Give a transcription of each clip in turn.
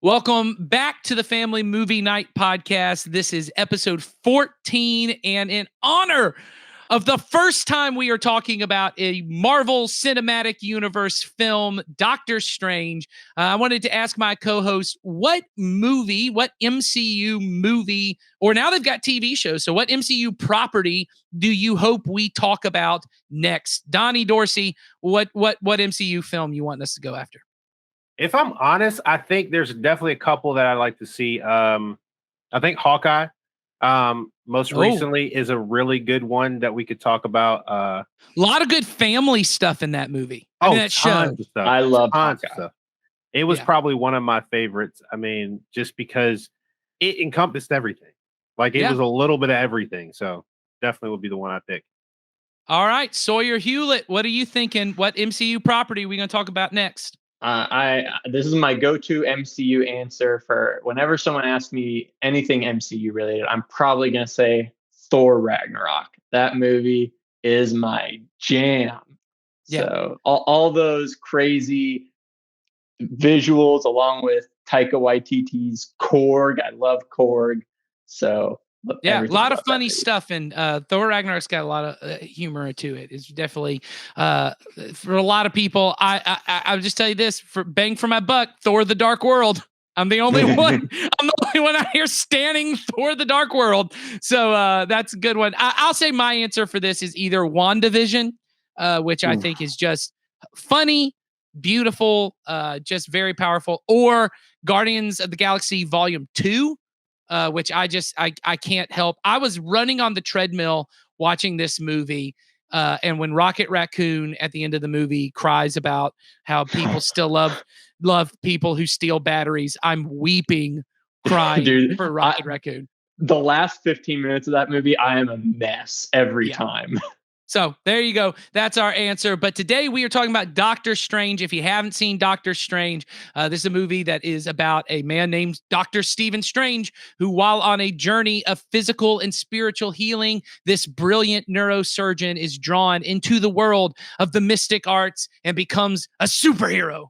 Welcome back to the Family Movie Night podcast. This is episode 14, and in honor of the first time we are talking about a Marvel Cinematic Universe film, Doctor Strange, I wanted to ask my co-host, what MCU movie, or now they've got TV shows, so what MCU property do you hope we talk about next? Donnie Dorsey, what MCU film you want us to go after? If I'm honest, I think there's definitely a couple that I'd like to see. I think Hawkeye, most recently, is a really good one that we could talk about. A lot of good family stuff in that movie. That show. Tons of stuff. I love tons Hawkeye. of stuff. It was probably one of my favorites. I mean, just because it encompassed everything. Like it was a little bit of everything. So definitely would be the one I pick. All right, Sawyer Hewlett, what are you thinking? What MCU property are we going to talk about next? This is my go-to MCU answer for whenever someone asks me anything MCU related. I'm probably going to say Thor Ragnarok. That movie is my jam. Yeah. So all those crazy visuals along with Taika Waititi's Korg. I love Korg. So a lot of funny stuff, and Thor Ragnarok's got a lot of humor to it. It's definitely for a lot of people. I'll just tell you this: for bang for my buck, Thor: The Dark World. I'm the only one. I'm the only one out here standing Thor: The Dark World. So that's a good one. I'll say my answer for this is either WandaVision, which I think is just funny, beautiful, just very powerful, or Guardians of the Galaxy Volume 2. Which I can't help. I was running on the treadmill watching this movie, and when Rocket Raccoon at the end of the movie cries about how people still love people who steal batteries, I'm weeping, crying for Rocket Raccoon. The last 15 minutes of that movie, I am a mess every time. So there you go. That's our answer. But today we are talking about Doctor Strange. If you haven't seen Doctor Strange, this is a movie that is about a man named Dr. Stephen Strange, who, while on a journey of physical and spiritual healing, this brilliant neurosurgeon is drawn into the world of the mystic arts and becomes a superhero.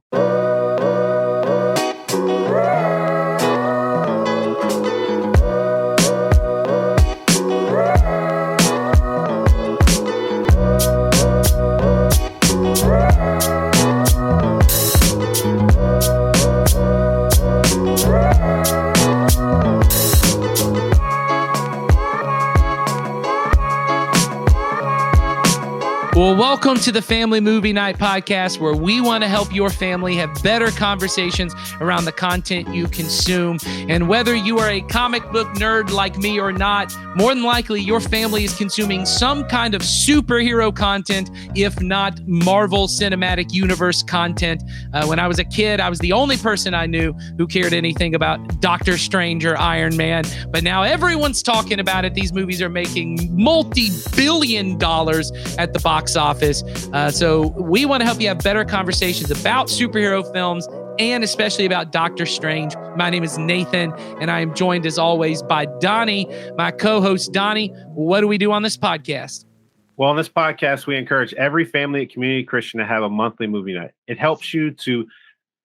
Well, welcome to the Family Movie Night podcast, where we want to help your family have better conversations around the content you consume. And whether you are a comic book nerd like me or not, more than likely your family is consuming some kind of superhero content, if not Marvel Cinematic Universe content. When I was a kid, I was the only person I knew who cared anything about Doctor Strange or Iron Man. But now everyone's talking about it. These movies are making multi-billion dollars at the box office. So we want to help you have better conversations about superhero films and especially about Doctor Strange. My name is Nathan, and I am joined as always by Donnie, my co-host. Donnie, what do we do on this podcast? Well, on this podcast, we encourage every family and community Christian to have a monthly movie night. It helps you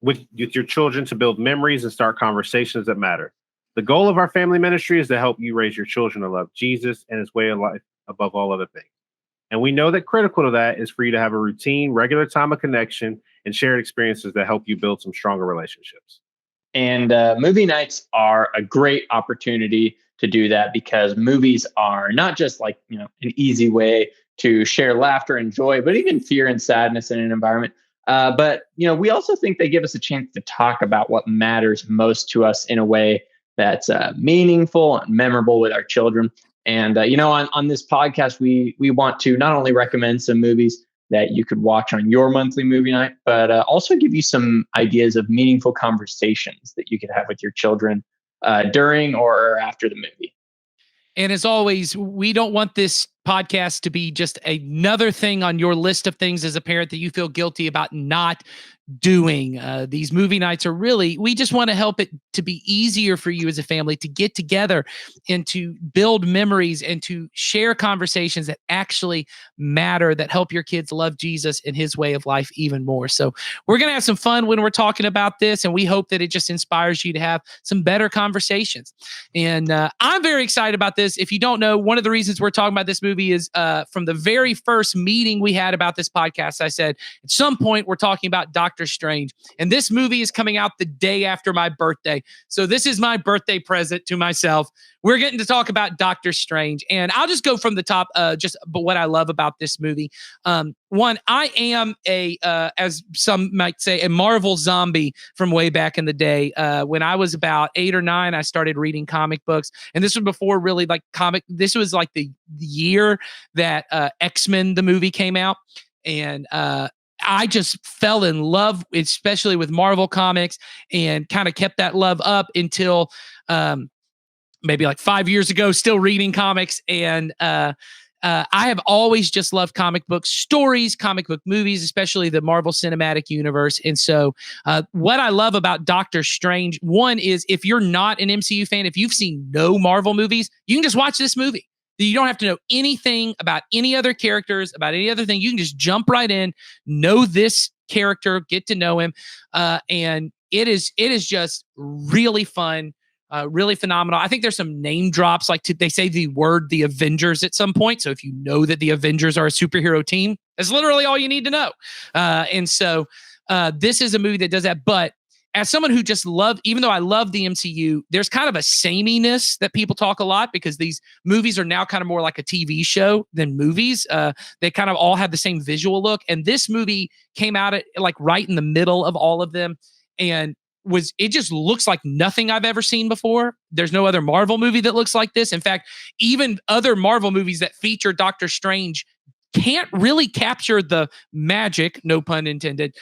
with your children to build memories and start conversations that matter. The goal of our family ministry is to help you raise your children to love Jesus and his way of life above all other things. And we know that critical to that is for you to have a routine, regular time of connection and shared experiences that help you build some stronger relationships. And movie nights are a great opportunity to do that, because movies are not just like, an easy way to share laughter and joy, but even fear and sadness in an environment. But we also think they give us a chance to talk about what matters most to us in a way that's meaningful and memorable with our children. And, on this podcast, we want to not only recommend some movies that you could watch on your monthly movie night, but also give you some ideas of meaningful conversations that you could have with your children during or after the movie. And as always, we don't want this podcast to be just another thing on your list of things as a parent that you feel guilty about not doing. These movie nights are really, we just want to help it to be easier for you as a family to get together and to build memories and to share conversations that actually matter, that help your kids love Jesus and his way of life even more. So we're going to have some fun when we're talking about this, and we hope that it just inspires you to have some better conversations. And I'm very excited about this. If you don't know, one of the reasons we're talking about this movie is from the very first meeting we had about this podcast, I said, at some point we're talking about Doctor Strange. And this movie is coming out the day after my birthday. So this is my birthday present to myself. We're getting to talk about Doctor Strange. And I'll just go from the top, but what I love about this movie. One, I am as some might say, a Marvel zombie from way back in the day. When I was about 8 or 9, I started reading comic books. And this was before really this was like the year that X-Men, the movie, came out. And I just fell in love, especially with Marvel comics, and kind of kept that love up until maybe like 5 years ago, still reading comics. And I have always just loved comic book stories, comic book movies, especially the Marvel Cinematic Universe. And so what I love about Doctor Strange, one is if you're not an MCU fan, if you've seen no Marvel movies, you can just watch this movie. You don't have to know anything about any other characters, about any other thing. You can just jump right in, know this character, get to know him. And it is just really fun, really phenomenal. I think there's some name drops, like they say the word the Avengers at some point. So if you know that the Avengers are a superhero team, that's literally all you need to know. And so this is a movie that does that. But as someone who just even though I love the MCU, there's kind of a sameness that people talk a lot because these movies are now kind of more like a TV show than movies. They kind of all have the same visual look. And this movie came out at like right in the middle of all of them. And it just looks like nothing I've ever seen before. There's no other Marvel movie that looks like this. In fact, even other Marvel movies that feature Doctor Strange can't really capture the magic, no pun intended,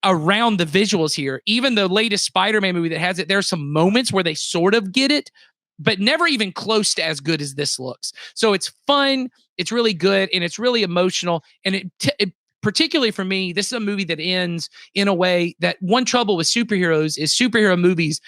around the visuals here. Even the latest Spider-Man movie that has it, there's some moments where they sort of get it, but never even close to as good as this looks. So it's fun, it's really good, and it's really emotional. And it particularly for me, this is a movie that ends in a way that one trouble with superheroes is superhero movies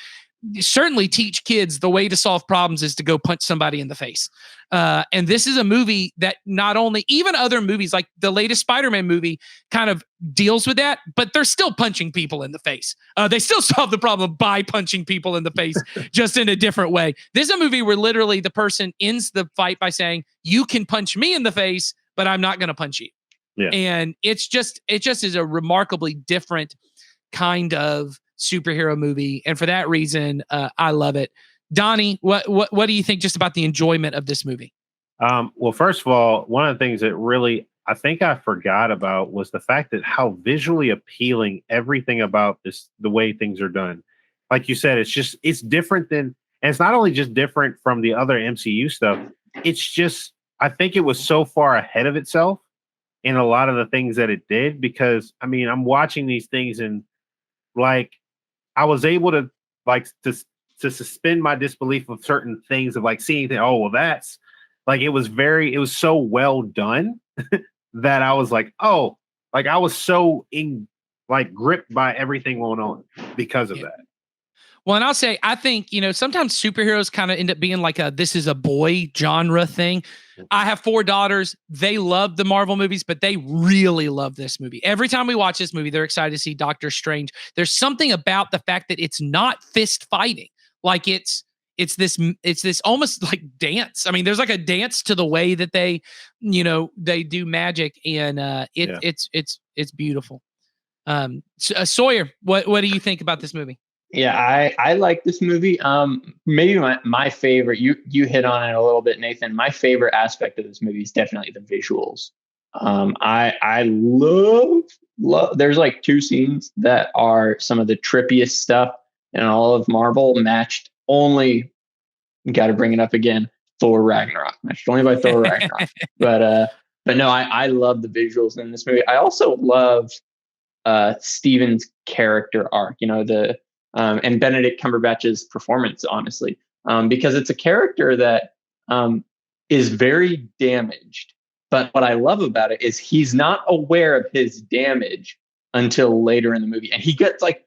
certainly teach kids the way to solve problems is to go punch somebody in the face. And this is a movie that not only, even other movies like the latest Spider-Man movie kind of deals with that, but they're still punching people in the face. They still solve the problem by punching people in the face, just in a different way. This is a movie where literally the person ends the fight by saying, you can punch me in the face, but I'm not going to punch you. Yeah. And it just is a remarkably different kind of superhero movie, and for that reason, I love it. Donnie, what do you think just about the enjoyment of this movie? Well, first of all, one of the things that really I think I forgot about was the fact that how visually appealing everything about this, the way things are done. Like you said, it's different than, and it's not only just different from the other MCU stuff. It's just, I think it was so far ahead of itself in a lot of the things that it did, because I mean, I'm watching these things and like, I was able to to suspend my disbelief of certain things, of like seeing that, oh, well, that's like, it was so well done that I was like, oh, like I was so gripped by everything going on because of that. Well, and I'll say, I think, sometimes superheroes kind of end up being like this is a boy genre thing. I have 4 daughters. They love the Marvel movies, but they really love this movie. Every time we watch this movie, they're excited to see Doctor Strange. There's something about the fact that it's not fist fighting. Like it's this almost like dance. I mean, there's like a dance to the way that they do magic, and it's beautiful. Sawyer, what do you think about this movie? Yeah, I like this movie. Maybe my favorite, you hit on it a little bit, Nathan. My favorite aspect of this movie is definitely the visuals. I love, there's like 2 scenes that are some of the trippiest stuff in all of Marvel, matched only, got to bring it up again, Thor Ragnarok, matched only by Thor Ragnarok. But no, I love the visuals in this movie. I also love Steven's character arc, and Benedict Cumberbatch's performance, honestly, because it's a character that is very damaged. But what I love about it is he's not aware of his damage until later in the movie. And he gets like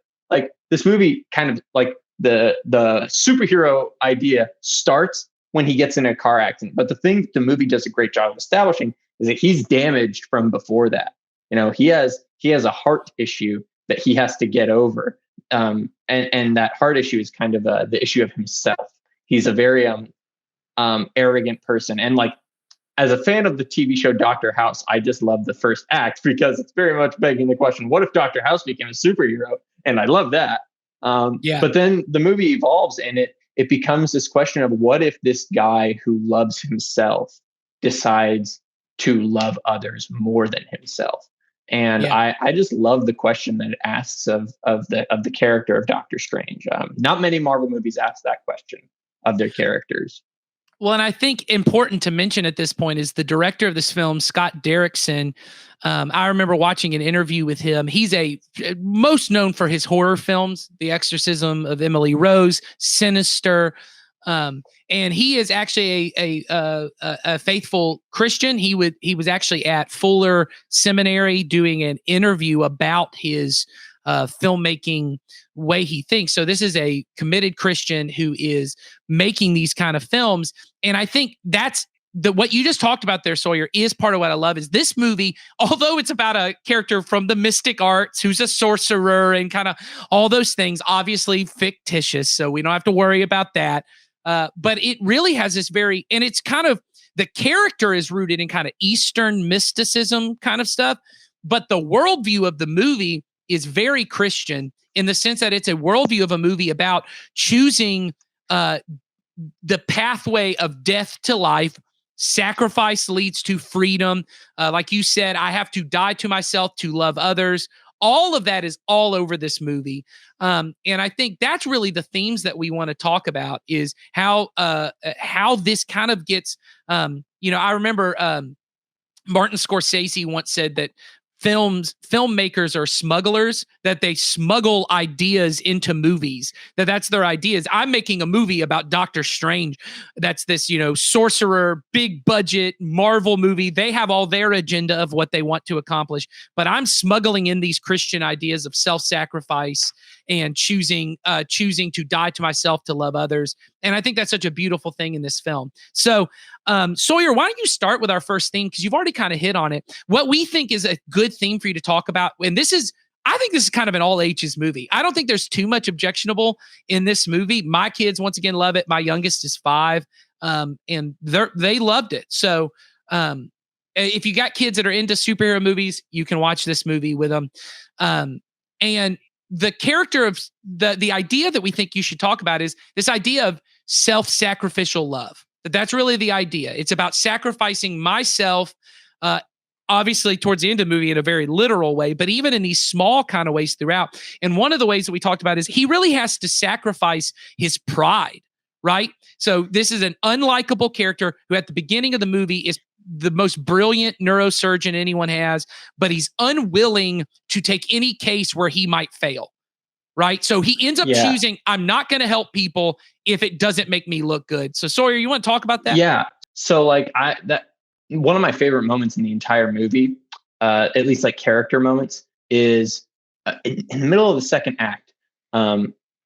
this movie kind of like the superhero idea starts when he gets in a car accident. But the thing the movie does a great job of establishing is that he's damaged from before that. You know, he has a heart issue that he has to get over. And that heart issue is kind of the issue of himself. He's a very arrogant person. And like, as a fan of the TV show Dr. House, I just love the first act because it's very much begging the question, what if Dr. House became a superhero? And I love that. But then the movie evolves and it becomes this question of what if this guy who loves himself decides to love others more than himself? And I just love the question that it asks of the character of Doctor Strange. Not many Marvel movies ask that question of their characters. Well, and I think important to mention at this point is the director of this film, Scott Derrickson. I remember watching an interview with him. He's most known for his horror films, The Exorcism of Emily Rose, Sinister, and he is actually a faithful Christian. He was actually at Fuller Seminary doing an interview about his filmmaking way he thinks. So this is a committed Christian who is making these kind of films. And I think that's what you just talked about there, Sawyer, is part of what I love is this movie, although it's about a character from the mystic arts who's a sorcerer and kind of all those things, obviously fictitious. So we don't have to worry about that. But it really has this and it's kind of, the character is rooted in kind of Eastern mysticism kind of stuff. But the worldview of the movie is very Christian in the sense that it's a worldview of a movie about choosing the pathway of death to life. Sacrifice leads to freedom. Like you said, I have to die to myself to love others. All of that is all over this movie. And I think that's really the themes that we want to talk about is how this kind of gets, I remember Martin Scorsese once said that filmmakers are smugglers, that they smuggle ideas into movies, that's their ideas. I'm making a movie about Doctor Strange. That's this, sorcerer, big budget Marvel movie. They have all their agenda of what they want to accomplish, but I'm smuggling in these Christian ideas of self-sacrifice and choosing to die to myself to love others. And I think that's such a beautiful thing in this film. So, Sawyer, why don't you start with our first theme? Because you've already kind of hit on it. What we think is a good theme for you to talk about. And I think this is kind of an all ages movie. I don't think there's too much objectionable in this movie. My kids, once again, love it. My youngest is 5, and they loved it. So, if you got kids that are into superhero movies, you can watch this movie with them. And the character of the idea that we think you should talk about is this idea of self-sacrificial love. That's really the idea. It's about sacrificing myself, obviously towards the end of the movie in a very literal way, but even in these small kind of ways throughout. And one of the ways that we talked about is he really has to sacrifice his pride, right? So this is an unlikable character who at the beginning of the movie is the most brilliant neurosurgeon anyone has, but he's unwilling to take any case where he might fail, right? So he ends up choosing, I'm not going to help people if it doesn't make me look good. So Sawyer, you want to talk about that? Yeah. So like one of my favorite moments in the entire movie, at least like character moments, is in the middle of the second act.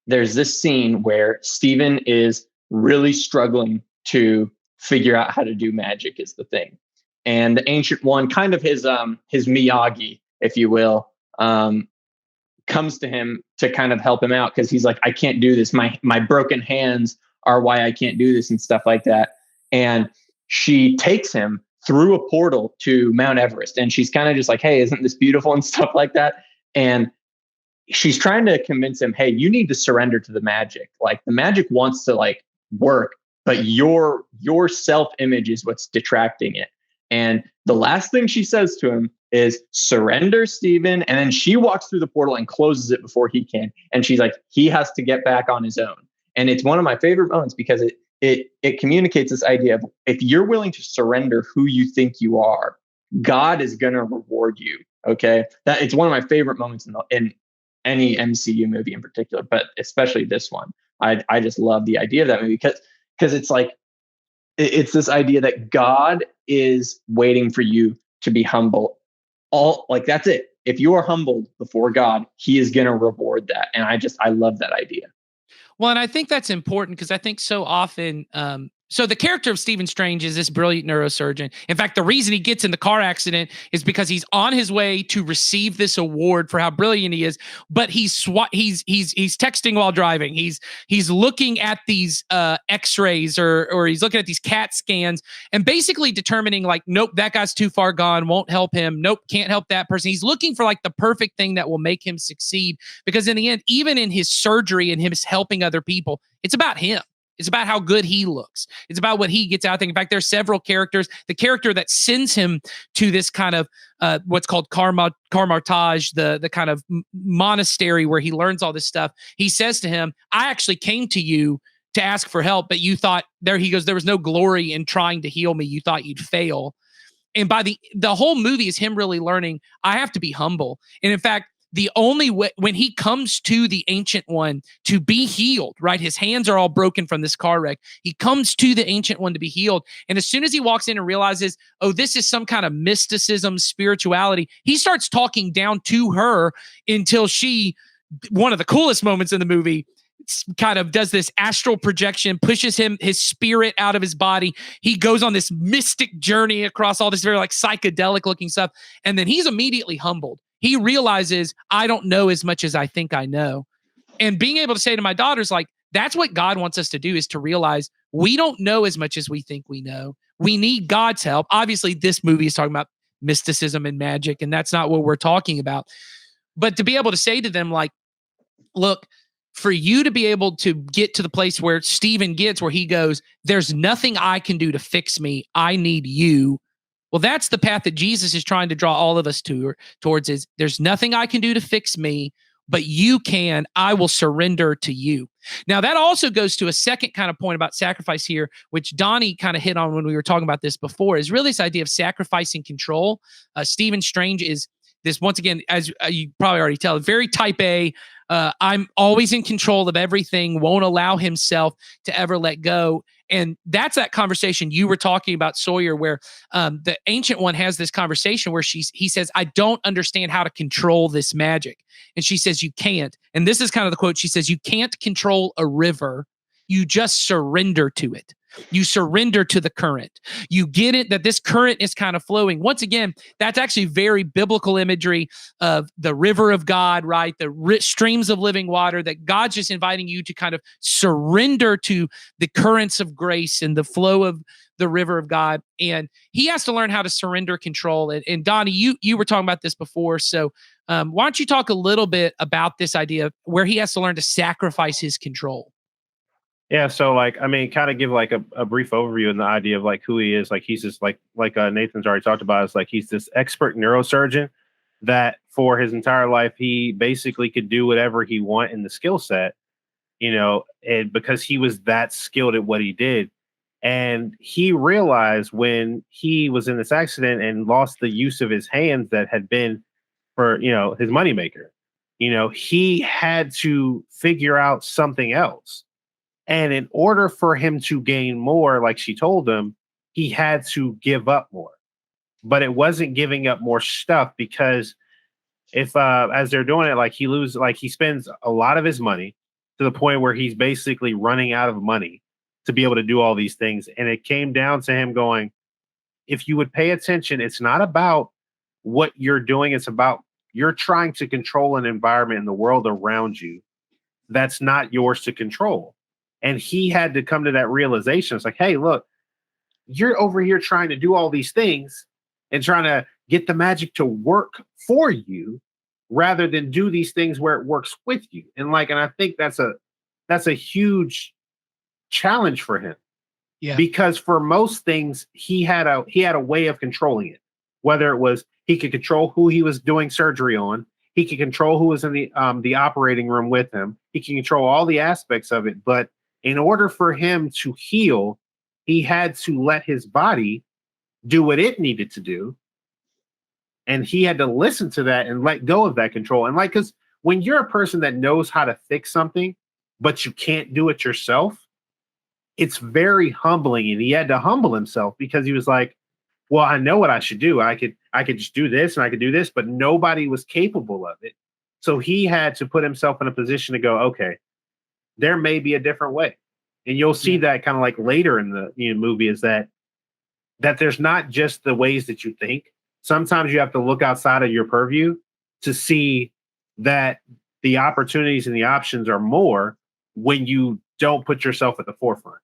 There's this scene where Stephen is really struggling to figure out how to do magic is the thing. And the Ancient One, kind of his Miyagi, if you will, comes to him to kind of help him out because he's like, I can't do this. My broken hands are why I can't do this and stuff like that. And she takes him through a portal to Mount Everest. And she's kind of just like, hey, isn't this beautiful and stuff like that? And she's trying to convince him, hey, you need to surrender to the magic. Like the magic wants to like work, but your self-image is what's detracting it. And the last thing she says to him is surrender, Stephen. And then she walks through the portal and closes it before he can. And she's like, he has to get back on his own. And it's one of my favorite moments because it communicates this idea of if you're willing to surrender who you think you are, God is going to reward you. Okay. That it's one of my favorite moments in any MCU movie in particular, but especially this one. I just love the idea of that movie because it's like, it's this idea that God is waiting for you to be humble. All like, that's it. if you are humbled before God, he is going to reward that. And I love that idea. Well, and I think that's important because I think so often, so the character of Stephen Strange is this brilliant neurosurgeon. In fact, the reason he gets in the car accident is because he's on his way to receive this award for how brilliant he is. But he's texting while driving. He's looking at these X-rays or he's looking at these CAT scans and basically determining like, nope, that guy's too far gone, won't help him. Nope, can't help that person. He's looking for like the perfect thing that will make him succeed. Because in the end, even in his surgery and him helping other people, it's about him. It's about how good he looks. It's about what he gets out there. In fact, there's several characters. The character that sends him to this kind of what's called Carmartage, the kind of monastery where he learns all this stuff. He says to him, I actually came to you to ask for help, but you thought, there he goes, there was no glory in trying to heal me. You thought you'd fail. And by the whole movie is him really learning, I have to be humble. And in fact, the only way when he comes to the Ancient One to be healed, right? His hands are all broken from this car wreck. He comes to the Ancient One to be healed. And as soon as he walks in and realizes, oh, this is some kind of mysticism, spirituality, he starts talking down to her until she, one of the coolest moments in the movie, kind of does this astral projection, pushes his spirit out of his body. He goes on this mystic journey across all this very like psychedelic looking stuff. And then he's immediately humbled. He realizes I don't know as much as I think I know. And being able to say to my daughters, like, that's what God wants us to do, is to realize we don't know as much as we think we know. We need God's help. Obviously, this movie is talking about mysticism and magic, and that's not what we're talking about. But to be able to say to them, like, look, for you to be able to get to the place where Stephen gets, where he goes, there's nothing I can do to fix me. I need you. Well, that's the path that Jesus is trying to draw all of us towards is there's nothing I can do to fix me, but you can. I will surrender to you. Now, that also goes to a second kind of point about sacrifice here, which Donnie kind of hit on when we were talking about this before, is really this idea of sacrificing control. Stephen Strange is this, once again, as you probably already tell, very type A. I'm always in control of everything, won't allow himself to ever let go. And that's that conversation you were talking about, Sawyer, where the Ancient One has this conversation where he says, I don't understand how to control this magic. And she says, you can't. And this is kind of the quote. She says, you can't control a river. You just surrender to it. You surrender to the current. You get it that this current is kind of flowing. Once again, that's actually very biblical imagery of the river of God, right? The streams of living water, that God's just inviting you to kind of surrender to the currents of grace and the flow of the river of God. And he has to learn how to surrender control. And Donnie, you were talking about this before. So why don't you talk a little bit about this idea of where he has to learn to sacrifice his control? Yeah, so like, I mean, kind of give like a brief overview and the idea of like who he is. Like he's just like Nathan's already talked about. It's like he's this expert neurosurgeon that for his entire life he basically could do whatever he want in the skill set, you know, and because he was that skilled at what he did. And he realized when he was in this accident and lost the use of his hands that had been for, you know, his moneymaker, you know, he had to figure out something else. And in order for him to gain more, like she told him, he had to give up more. But it wasn't giving up more stuff, because if as they're doing it, like he spends a lot of his money to the point where he's basically running out of money to be able to do all these things. And it came down to him going, if you would pay attention, it's not about what you're doing. It's about you're trying to control an environment in the world around you that's not yours to control. And he had to come to that realization. It's like, hey, look, you're over here trying to do all these things and trying to get the magic to work for you rather than do these things where it works with you. And I think that's a huge challenge for him. Yeah. Because for most things, he had a way of controlling it. Whether it was he could control who he was doing surgery on, he could control who was in the operating room with him, he can control all the aspects of it. But in order for him to heal, he had to let his body do what it needed to do. And he had to listen to that and let go of that control. And because when you're a person that knows how to fix something, but you can't do it yourself, it's very humbling. And he had to humble himself because he was like, well, I know what I should do. I I could just do this and I could do this, but nobody was capable of it. So he had to put himself in a position to go, okay, there may be a different way. And you'll see that kind of like later in the movie is that there's not just the ways that you think. Sometimes you have to look outside of your purview to see that the opportunities and the options are more when you don't put yourself at the forefront.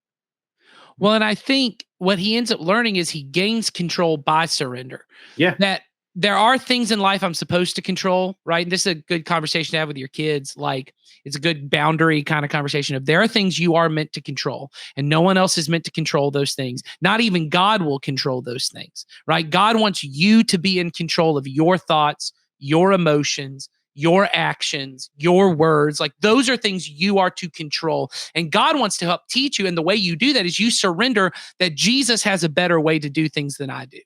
Well, and I think what he ends up learning is he gains control by surrender. Yeah. That there are things in life I'm supposed to control, right? And this is a good conversation to have with your kids. Like, it's a good boundary kind of conversation of there are things you are meant to control and no one else is meant to control those things. Not even God will control those things, right? God wants you to be in control of your thoughts, your emotions, your actions, your words. Like, those are things you are to control. And God wants to help teach you. And the way you do that is you surrender that Jesus has a better way to do things than I do.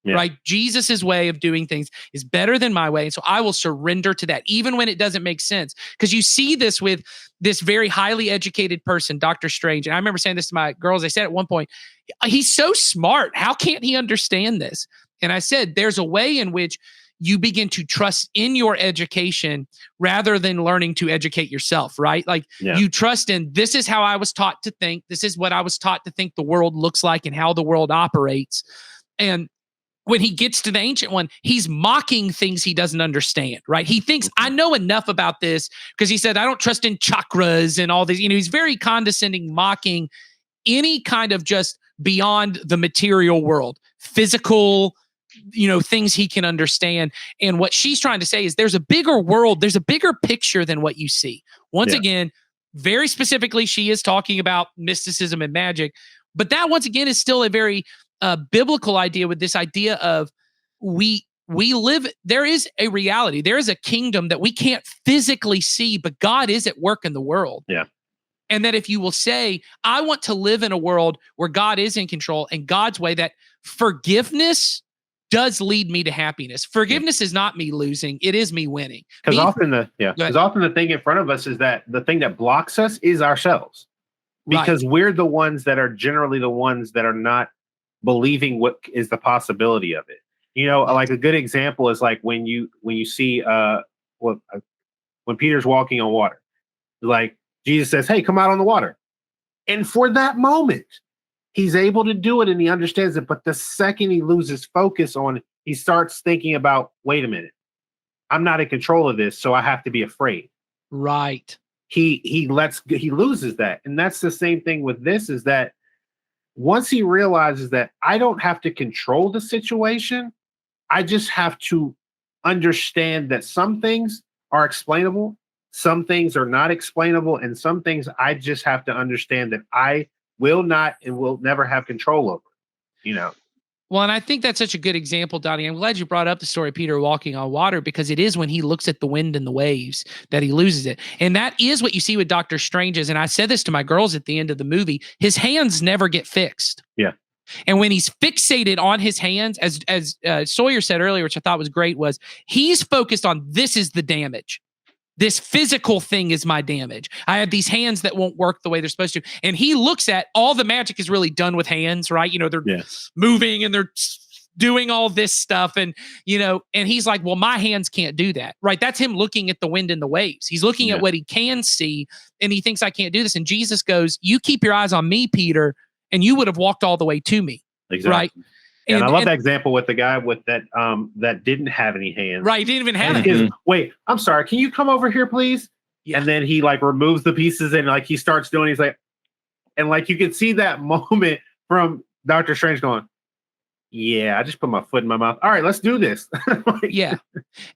Yeah. Right? Jesus's way of doing things is better than my way. And so I will surrender to that, even when it doesn't make sense. Because you see this with this very highly educated person, Dr. Strange. And I remember saying this to my girls. I said at one point, he's so smart. How can't he understand this? And I said, there's a way in which you begin to trust in your education rather than learning to educate yourself, right? Like you trust in, this is how I was taught to think. This is what I was taught to think the world looks like and how the world operates. And when he gets to the Ancient One, he's mocking things he doesn't understand, right? He thinks, I know enough about this because he said, I don't trust in chakras and all these, he's very condescending, mocking any kind of just beyond the material world, physical, things he can understand. And what she's trying to say is there's a bigger world, there's a bigger picture than what you see. Once again, very specifically, she is talking about mysticism and magic, but that once again is still a very biblical idea with this idea of we live, there is a reality, there is a kingdom that we can't physically see, but God is at work in the world. Yeah. And that if you will say, I want to live in a world where God is in control and God's way, that forgiveness does lead me to happiness. Forgiveness is not me losing, it is me winning. Because often the thing in front of us is that the thing that blocks us is ourselves. Because we're the ones that are generally the ones that are not believing what is the possibility of it. Like a good example is like when you see when Peter's walking on water, like Jesus says, hey, come out on the water. And for that moment, he's able to do it and he understands it. But the second he loses focus on, he starts thinking about, wait a minute, I'm not in control of this, so I have to be afraid. Right. He loses that. And that's the same thing with this, is that once he realizes that I don't have to control the situation, I just have to understand that some things are explainable, some things are not explainable, and some things I just have to understand that I will not and will never have control over. Well, and I think that's such a good example, Donnie. I'm glad you brought up the story of Peter walking on water, because it is when he looks at the wind and the waves that he loses it. And that is what you see with Dr. Strange's. And I said this to my girls at the end of the movie, his hands never get fixed. Yeah. And when he's fixated on his hands, as Sawyer said earlier, which I thought was great, was he's focused on, this is the damage. This physical thing is my damage. I have these hands that won't work the way they're supposed to. And he looks at all the magic is really done with hands, right? They're moving and they're doing all this stuff. And, and he's like, well, my hands can't do that, right? That's him looking at the wind and the waves. He's looking at what he can see and he thinks I can't do this. And Jesus goes, you keep your eyes on me, Peter, and you would have walked all the way to me. Exactly. Right. And I love that example with the guy with that that didn't have any hands. Right, he didn't even have it. Wait, I'm sorry. Can you come over here, please? Yeah. And then he like removes the pieces and like he starts doing. He's like, and like you can see that moment from Dr. Strange going, yeah, I just put my foot in my mouth. All right, let's do this. Yeah.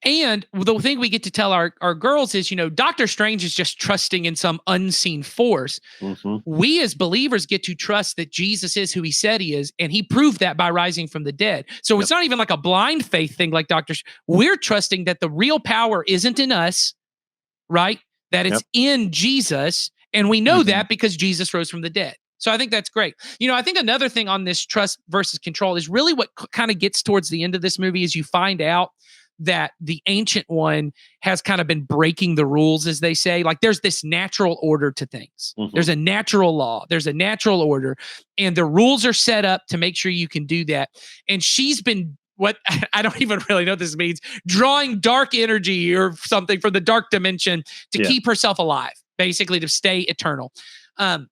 And the thing we get to tell our girls is, Dr. Strange is just trusting in some unseen force. Mm-hmm. We as believers get to trust that Jesus is who he said he is. And he proved that by rising from the dead. So it's not even like a blind faith thing like we're trusting that the real power isn't in us, right? That it's in Jesus. And we know that because Jesus rose from the dead. So I think that's great. I think another thing on this trust versus control is really what kind of gets towards the end of this movie is you find out that the Ancient One has kind of been breaking the rules, as they say. Like there's this natural order to things. Mm-hmm. There's a natural law. There's a natural order. And the rules are set up to make sure you can do that. And she's been what I don't even really know what this means, drawing dark energy or something from the dark dimension to keep herself alive, basically to stay eternal. And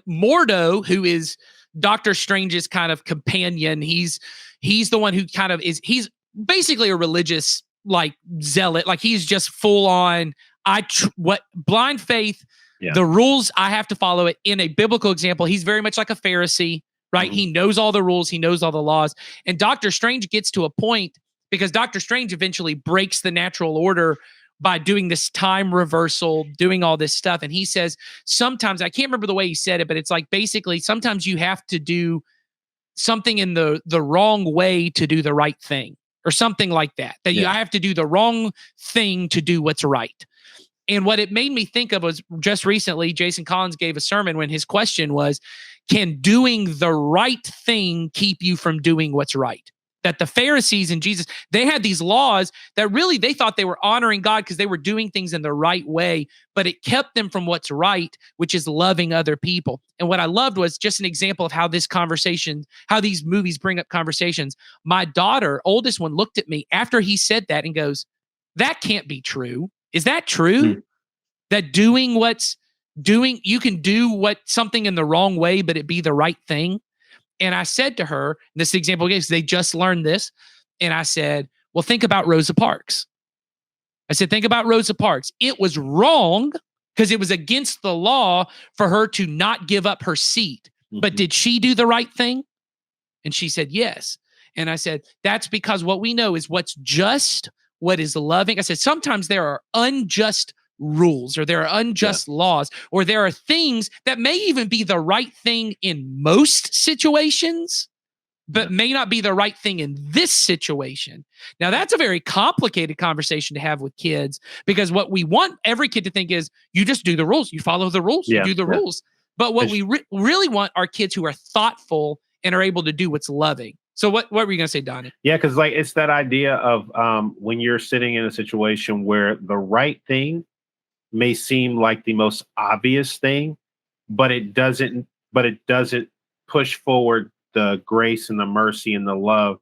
Mordo, who is Doctor Strange's kind of companion, he's the one who kind of he's basically a religious like zealot, like he's just full on what blind faith. The rules, I have to follow it. In a biblical example, he's very much like a Pharisee, right? Mm-hmm. He knows all the rules. He knows all the laws. And Doctor Strange gets to a point because Doctor Strange eventually breaks the natural order by doing this time reversal, doing all this stuff. And he says, sometimes, I can't remember the way he said it, but it's like basically sometimes you have to do something in the wrong way to do the right thing or something like that. I have to do the wrong thing to do what's right. And what it made me think of was just recently, Jason Collins gave a sermon when his question was, can doing the right thing keep you from doing what's right? That the Pharisees and Jesus, they had these laws that really they thought they were honoring God because they were doing things in the right way, but it kept them from what's right, which is loving other people. And what I loved was just an example of how this conversation, how these movies bring up conversations. My daughter, oldest one, looked at me after he said that and goes, that can't be true. Is that true? That you can do something in the wrong way, but it be the right thing? And I said to her, this example again, they just learned this. And I said, well, think about Rosa Parks. I said, think about Rosa Parks. It was wrong because it was against the law for her to not give up her seat. Mm-hmm. But did she do the right thing? And she said, yes. And I said, that's because what we know is what's just, what is loving. I said, sometimes there are unjust rules or there are unjust laws or there are things that may even be the right thing in most situations, but may not be the right thing in this situation. Now, that's a very complicated conversation to have with kids because what we want every kid to think is you just do the rules. You follow the rules. You do the rules. But what we really want are kids who are thoughtful and are able to do what's loving. So what were you going to say, Donnie? Yeah, because like it's that idea of when you're sitting in a situation where the right thing may seem like the most obvious thing, but it doesn't push forward the grace and the mercy and the love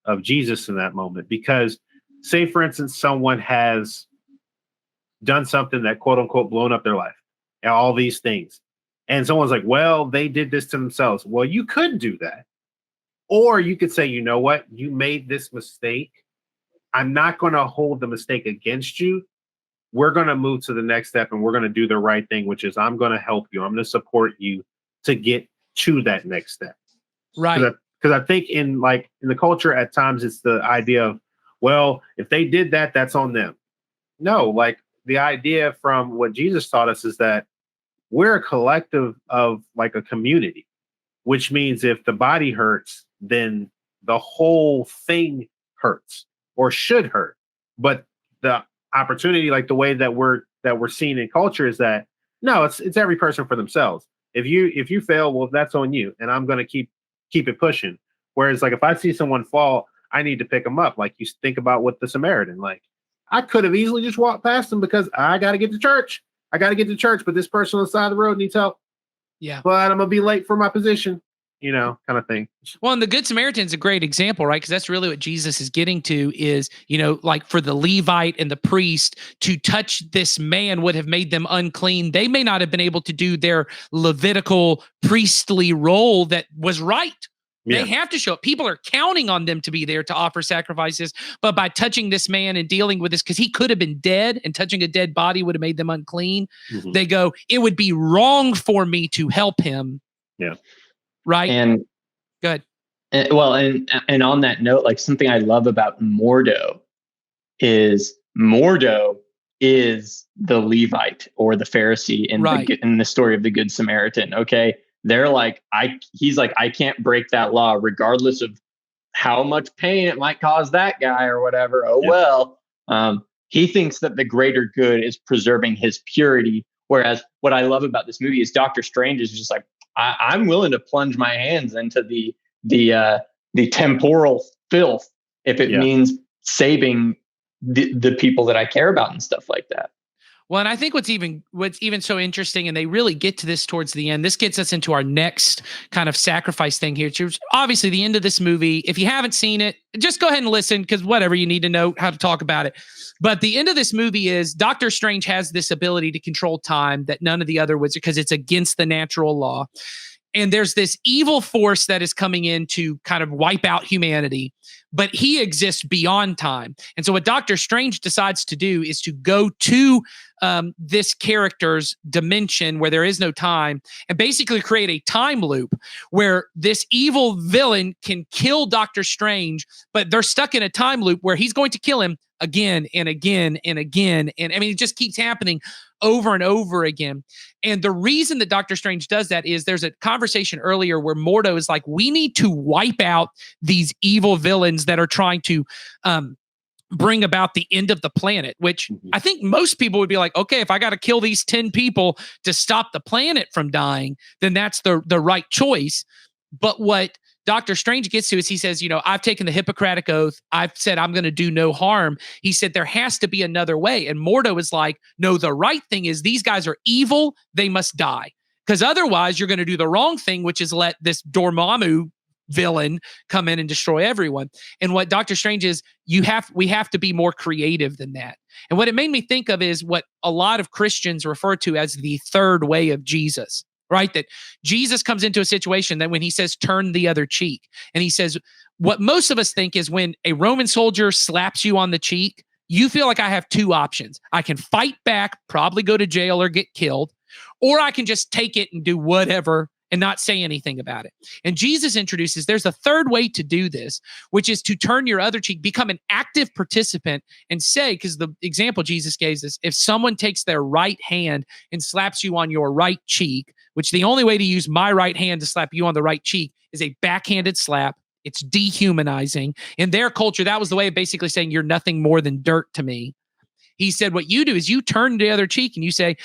of Jesus in that moment. Because say, for instance, someone has done something that quote unquote blown up their life and all these things. And someone's like, well, they did this to themselves. Well, you could do that. Or you could say, you know what? You made this mistake. I'm not going to hold the mistake against you. We're going to move to the next step and we're going to do the right thing, which is I'm going to help you. I'm going to support you to get to that next step. Right. Because I think in the culture at times it's the idea of, well, if they did that, that's on them. No, like the idea from what Jesus taught us is that we're a collective of like a community, which means if the body hurts, then the whole thing hurts or should hurt. But the opportunity, like the way that we're seen in culture, is that no, it's every person for themselves. If you fail, well, that's on you, and I'm going to keep it pushing. Whereas, like, if I see someone fall, I need to pick them up. Like you think about with the Samaritan, like I could have easily just walked past them because I got to get to church. But this person on the side of the road needs help. Yeah, but I'm gonna be late for my position. Kind of thing. Well, and the Good Samaritan is a great example, right? Because that's really what Jesus is getting to is, like for the Levite and the priest to touch this man would have made them unclean. They may not have been able to do their Levitical priestly role that was right. Yeah. They have to show up. People are counting on them to be there to offer sacrifices. But by touching this man and dealing with this, because he could have been dead and touching a dead body would have made them unclean. Mm-hmm. They go, it would be wrong for me to help him. Yeah. Right. And good. And on that note, like something I love about Mordo is the Levite or the Pharisee in the story of the Good Samaritan. Okay. They're like, he's like, I can't break that law regardless of how much pain it might cause that guy or whatever. Oh, well, he thinks that the greater good is preserving his purity. Whereas what I love about this movie is Doctor Strange is just like, I'm willing to plunge my hands into the temporal filth if it means saving the people that I care about and stuff like that. Well, and I think what's even so interesting, and they really get to this towards the end. This gets us into our next kind of sacrifice thing here. Which obviously, the end of this movie. If you haven't seen it, just go ahead and listen because whatever you need to know how to talk about it. But the end of this movie is Doctor Strange has this ability to control time that none of the other wizards, because it's against the natural law. And there's this evil force that is coming in to kind of wipe out humanity, but he exists beyond time. And so what Doctor Strange decides to do is to go to this character's dimension where there is no time and basically create a time loop where this evil villain can kill Doctor Strange, but they're stuck in a time loop where he's going to kill him again and again and again. And I mean, it just keeps happening over and over again. And the reason that Doctor Strange does that is there's a conversation earlier where Mordo is like, we need to wipe out these evil villains that are trying to bring about the end of the planet, which I think most people would be like, okay, if I got to kill these 10 people to stop the planet from dying, then that's the right choice. But what Doctor Strange gets to is he says, I've taken the Hippocratic Oath. I've said I'm going to do no harm. He said there has to be another way. And Mordo is like, no, the right thing is these guys are evil. They must die. Because otherwise you're going to do the wrong thing, which is let this Dormammu villain come in and destroy everyone. And what Doctor Strange is, we have to be more creative than that. And what it made me think of is what a lot of Christians refer to as the third way of Jesus. Right? That Jesus comes into a situation that when he says, turn the other cheek, and he says, what most of us think is when a Roman soldier slaps you on the cheek, you feel like I have two options. I can fight back, probably go to jail or get killed, or I can just take it and do whatever and not say anything about it. And Jesus introduces, there's a third way to do this, which is to turn your other cheek, become an active participant and say, because the example Jesus gave is if someone takes their right hand and slaps you on your right cheek, which the only way to use my right hand to slap you on the right cheek is a backhanded slap. It's dehumanizing. In their culture, that was the way of basically saying you're nothing more than dirt to me. He said, what you do is you turn the other cheek and you say,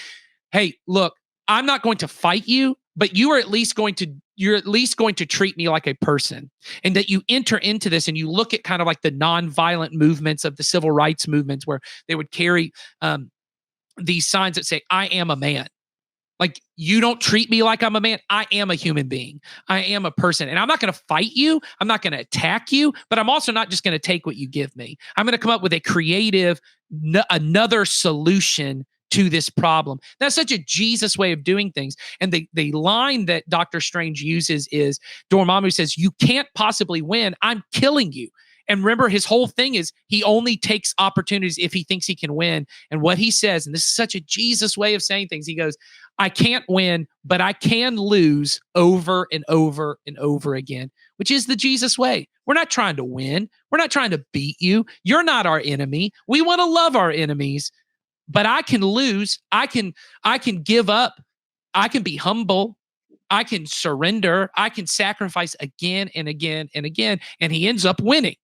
hey, look, I'm not going to fight you, but you're at least going to treat me like a person. And that you enter into this and you look at kind of like the nonviolent movements of the civil rights movements where they would carry these signs that say, I am a man. Like, you don't treat me like I'm a man. I am a human being. I am a person. And I'm not going to fight you. I'm not going to attack you, but I'm also not just going to take what you give me. I'm going to come up with a creative, another solution to this problem. That's such a Jesus way of doing things. And the line that Doctor Strange uses is, Dormammu says, you can't possibly win. I'm killing you. And remember, his whole thing is he only takes opportunities if he thinks he can win. And what he says, and this is such a Jesus way of saying things, he goes, I can't win, but I can lose over and over and over again, which is the Jesus way. We're not trying to win. We're not trying to beat you. You're not our enemy. We want to love our enemies, but I can lose. I can give up. I can be humble. I can surrender. I can sacrifice again and again and again. And he ends up winning.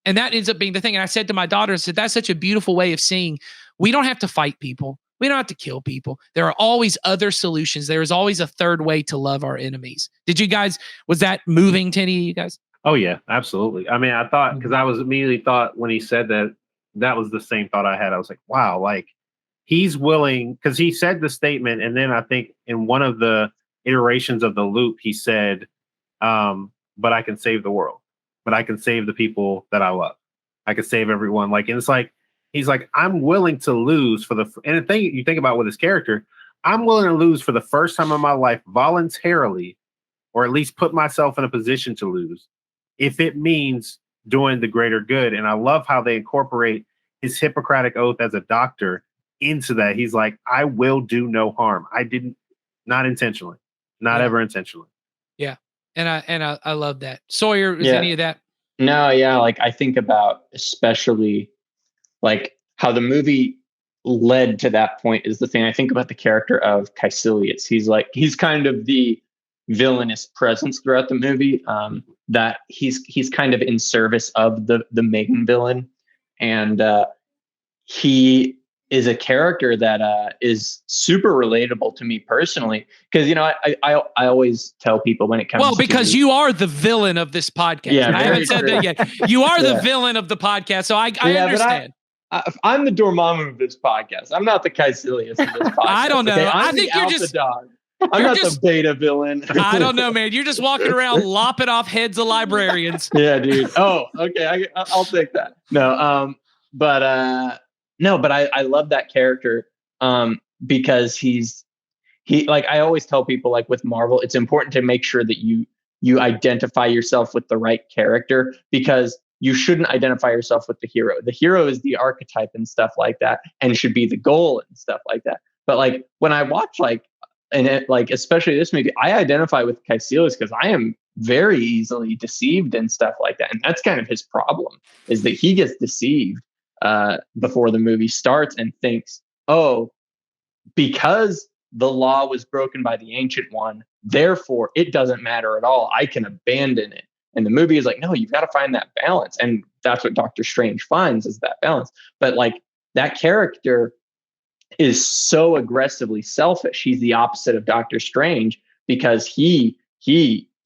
And that ends up being the thing. And I said to my daughter, I said, that's such a beautiful way of seeing we don't have to fight people. We don't have to kill people. There are always other solutions. There is always a third way to love our enemies. Was that moving to any of you guys? Oh, yeah, absolutely. I mean, I thought, because I was immediately thought when he said that was the same thought I had. I was like, wow, like he's willing, because he said the statement. And then I think in one of the iterations of the loop, he said, but I can save the world. But I can save the people that I love. I can save everyone. Like, and it's like, he's like, I'm willing to lose and the thing you think about with his character, I'm willing to lose for the first time in my life voluntarily, or at least put myself in a position to lose if it means doing the greater good. And I love how they incorporate his Hippocratic Oath as a doctor into that. He's like, I will do no harm. Not intentionally, not ever intentionally. Yeah. And I love that. Sawyer, is any of that? No, yeah. Like I think about especially like how the movie led to that point is the thing. I think about the character of Caecilius. He's kind of the villainous presence throughout the movie. That he's kind of in service of the main villain, and he is a character that is super relatable to me personally. Because I always tell people when it comes because you are the villain of this podcast. Yeah, I haven't said that yet. You are the villain of the podcast, so I understand. I'm the Dormammu of this podcast. I'm not the Caecilius of this podcast. I don't know. Okay? I'm I think the you're alpha just dog. I'm not the beta villain. I don't know, man. You're just walking around lopping off heads of librarians. Yeah, dude. Oh, okay. I'll take that. No, but I love that character because he like I always tell people like with Marvel, it's important to make sure that you identify yourself with the right character because you shouldn't identify yourself with the hero. The hero is the archetype and stuff like that, and should be the goal and stuff like that. But like when I watch especially this movie, I identify with Caecilius because I am very easily deceived and stuff like that. And that's kind of his problem, is that he gets deceived before the movie starts and thinks, oh, because the law was broken by the Ancient One, therefore it doesn't matter at all. I can abandon it. And the movie is like, no, you've got to find that balance. And that's what Doctor Strange finds, is that balance. But like that character is so aggressively selfish. He's the opposite of Doctor Strange because he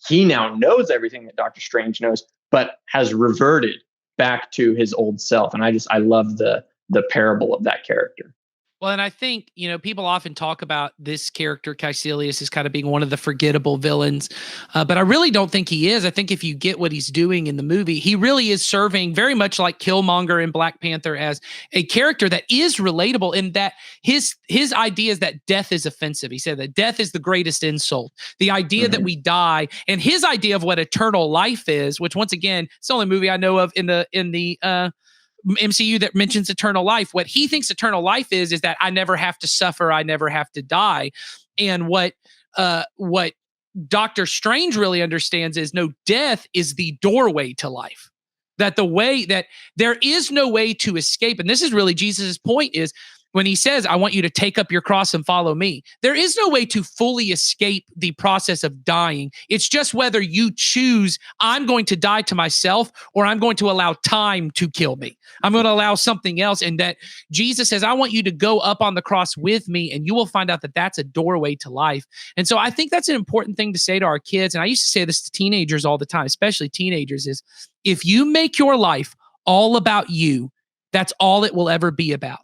now knows everything that Doctor Strange knows, but has reverted back to his old self. And I love the parable of that character. Well, and I think, people often talk about this character, Caecilius, as kind of being one of the forgettable villains. But I really don't think he is. I think if you get what he's doing in the movie, he really is serving very much like Killmonger in Black Panther as a character that is relatable in that his idea is that death is offensive. He said that death is the greatest insult. The idea that we die, and his idea of what eternal life is, which once again, it's the only movie I know of in the MCU that mentions eternal life. What he thinks eternal life is that I never have to suffer, I never have to die. And what Doctor Strange really understands is no, death is the doorway to life. That the way that there is no way to escape. And this is really Jesus's point, is when he says, I want you to take up your cross and follow me. There is no way to fully escape the process of dying. It's just whether you choose, I'm going to die to myself, or I'm going to allow time to kill me. I'm going to allow something else. And that Jesus says, I want you to go up on the cross with me, and you will find out that that's a doorway to life. And so I think that's an important thing to say to our kids. And I used to say this to teenagers all the time, especially teenagers, is if you make your life all about you, that's all it will ever be about.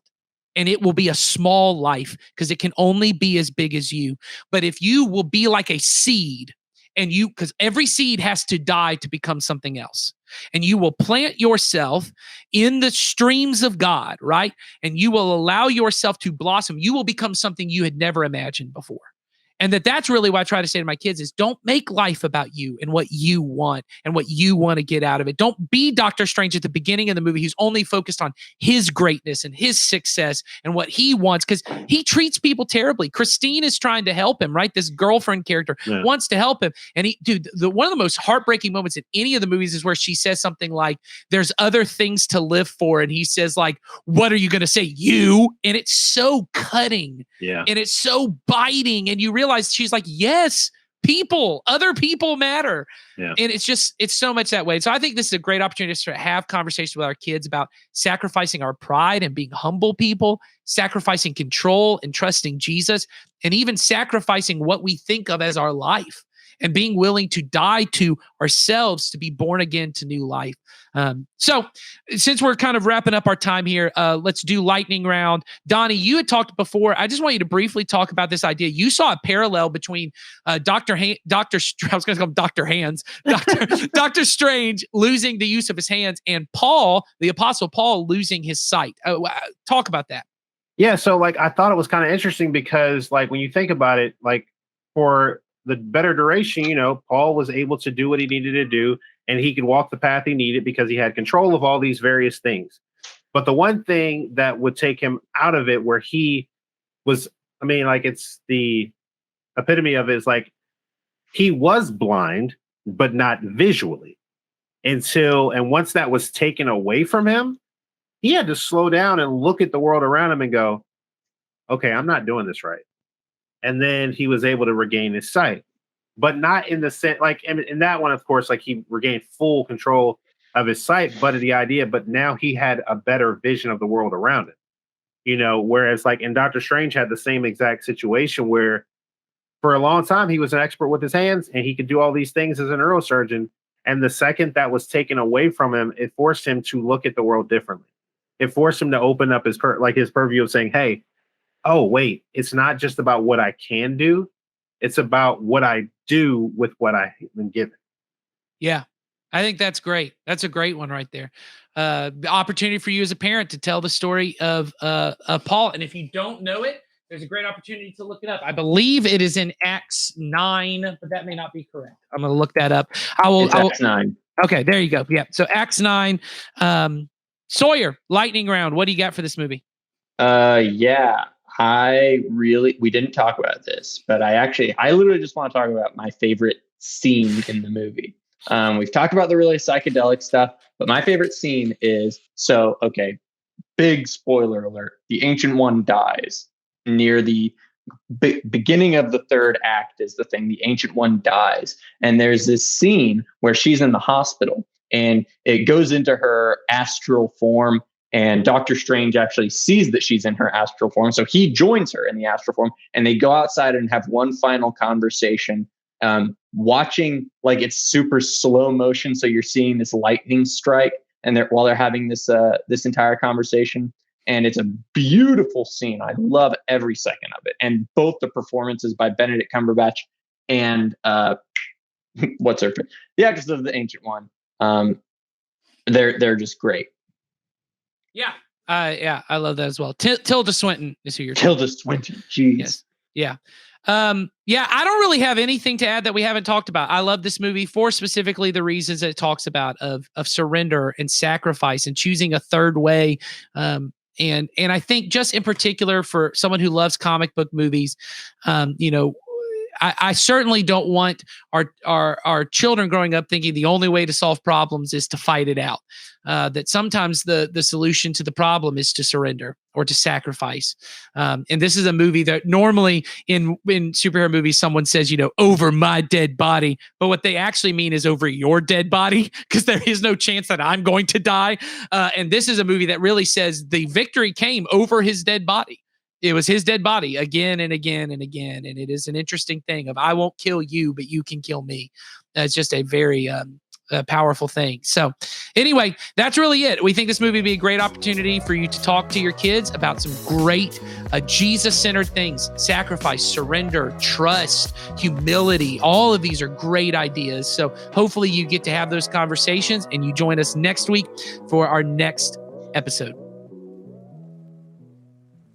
And it will be a small life because it can only be as big as you. But if you will be like a seed, and because every seed has to die to become something else, and you will plant yourself in the streams of God, right? And you will allow yourself to blossom. You will become something you had never imagined before. And that's really what I try to say to my kids is don't make life about you and what you want and what you want to get out of it. Don't be Doctor Strange at the beginning of the movie who's only focused on his greatness and his success and what he wants, because he treats people terribly. Christine is trying to help him, right? This girlfriend character wants to help him. And one of the most heartbreaking moments in any of the movies is where she says something like, there's other things to live for. And he says like, what are you going to say? You? And it's so cutting. Yeah. And it's so biting. And you realize she's like, yes, other people matter. Yeah. And it's so much that way. So I think this is a great opportunity to have conversations with our kids about sacrificing our pride and being humble people, sacrificing control and trusting Jesus, and even sacrificing what we think of as our life and being willing to die to ourselves to be born again to new life. So since we're kind of wrapping up our time here, let's do lightning round. Donnie, you had talked before. I just want you to briefly talk about this idea. You saw a parallel between Doctor Strange losing the use of his hands and Paul, the Apostle Paul, losing his sight. Talk about that. Yeah. So like, I thought it was kind of interesting because like, when you think about it, like for the better duration, Paul was able to do what he needed to do, and he could walk the path he needed because he had control of all these various things. But the one thing that would take him out of it, where he was, it's the epitome of it, is like he was blind, but not visually. And once that was taken away from him, he had to slow down and look at the world around him and go, okay, I'm not doing this right. And then he was able to regain his sight, but not in the sense, like in that one, of course, like he regained full control of his sight, but now he had a better vision of the world around him, whereas like in Doctor Strange had the same exact situation where for a long time, he was an expert with his hands and he could do all these things as a neurosurgeon. And the second that was taken away from him, it forced him to look at the world differently. it forced him to open up his purview of saying, hey, oh, wait, it's not just about what I can do. It's about what I do with what I've been given. Yeah. I think that's great. That's a great one right there. The opportunity for you as a parent to tell the story of Paul. And if you don't know it, there's a great opportunity to look it up. I believe it is in Acts 9, but that may not be correct. I'm going to look that up. Acts 9. Okay, there you go. Yeah. So Acts 9. Sawyer, lightning round. What do you got for this movie? Yeah. We didn't talk about this, but I literally just want to talk about my favorite scene in the movie. We've talked about the really psychedelic stuff, but my favorite scene is, big spoiler alert. The Ancient One dies near the beginning of the third act is the thing. The Ancient One dies. And there's this scene where she's in the hospital and it goes into her astral form. And Doctor Strange actually sees that she's in her astral form. So he joins her in the astral form and they go outside and have one final conversation, watching like it's super slow motion. So you're seeing this lightning strike and while they're having this entire conversation. And it's a beautiful scene. I love every second of it. And both the performances by Benedict Cumberbatch and the actress of the Ancient One, they're just great. Yeah. I love that as well. Tilda Swinton is who you're Tilda Swinton. Jeez. Yes. Yeah. I don't really have anything to add that we haven't talked about. I love this movie for specifically the reasons that it talks about of surrender and sacrifice and choosing a third way. And I think just in particular for someone who loves comic book movies, I certainly don't want our children growing up thinking the only way to solve problems is to fight it out. That sometimes the solution to the problem is to surrender or to sacrifice. And this is a movie that normally in superhero movies, someone says, over my dead body. But what they actually mean is over your dead body, because there is no chance that I'm going to die. And this is a movie that really says the victory came over his dead body. It was his dead body again and again and again. And it is an interesting thing of I won't kill you, but you can kill me. It's just a very powerful thing. So anyway, that's really it. We think this movie would be a great opportunity for you to talk to your kids about some great Jesus-centered things: sacrifice, surrender, trust, humility. All of these are great ideas. So hopefully you get to have those conversations and you join us next week for our next episode.